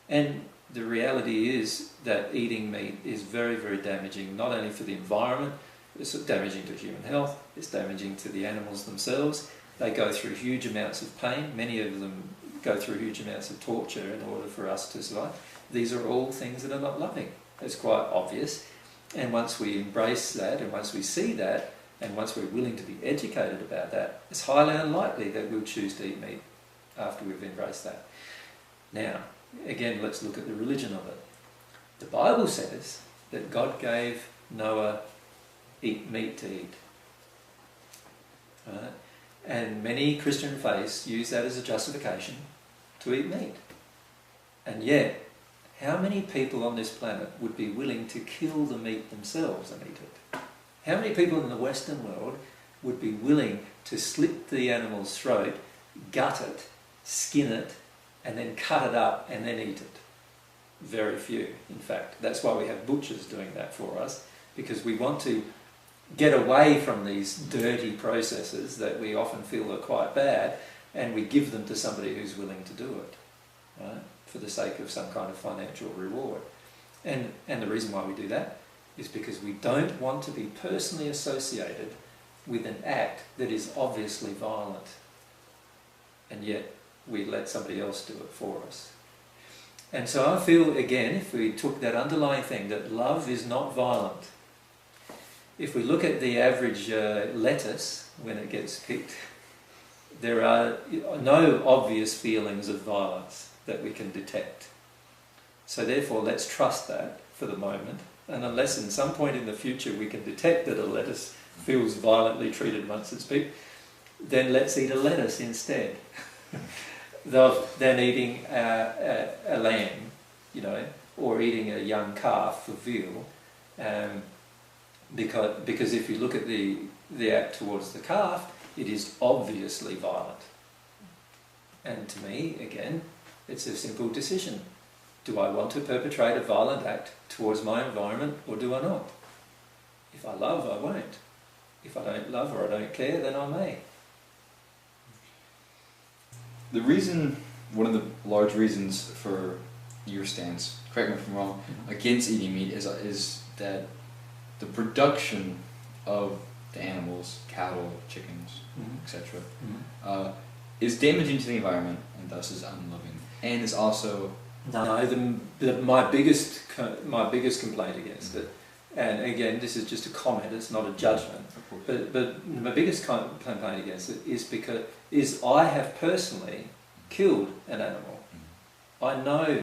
And the reality is that eating meat is very, very damaging, not only for the environment, it's damaging to human health, it's damaging to the animals themselves. They go through huge amounts of pain. Many of them go through huge amounts of torture in order for us to survive. These are all things that are not loving. It's quite obvious. And once we embrace that, and once we see that, and once we're willing to be educated about that, it's highly unlikely that we'll choose to eat meat after we've embraced that. Now, again, let's look at the religion of it. The Bible says that God gave Noah meat to eat. Right? And many Christian faiths use that as a justification to eat meat. And yet, how many people on this planet would be willing to kill the meat themselves and eat it? How many people in the Western world would be willing to slit the animal's throat, gut it, skin it, and then cut it up and then eat it? Very few, in fact. That's why we have butchers doing that for us, because we want to get away from these dirty processes that we often feel are quite bad, and we give them to somebody who's willing to do it, right? For the sake of some kind of financial reward. And the reason why we do that is because we don't want to be personally associated with an act that is obviously violent, and yet we let somebody else do it for us. And so I feel, again, if we took that underlying thing, that love is not violent. If we look at the average lettuce when it gets picked, there are no obvious feelings of violence that we can detect. So therefore, let's trust that for the moment. And unless in some point in the future we can detect that a lettuce feels violently treated once it's picked, then let's eat a lettuce instead. Than eating a lamb, you know, or eating a young calf for veal. Because if you look at the act towards the calf, it is obviously violent. And to me, again, it's a simple decision. Do I want to perpetrate a violent act towards my environment, or do I not? If I love, I won't. If I don't love or I don't care, then I may. The reason, one of the large reasons for your stance, correct me if I'm wrong, against eating meat is that the production of the animals, cattle, chickens, etc., is damaging to the environment and thus is unloving, and is also... No, my biggest complaint against it, and again, this is just a comment, it's not a judgment, but my biggest complaint against it is I have personally killed an animal. I know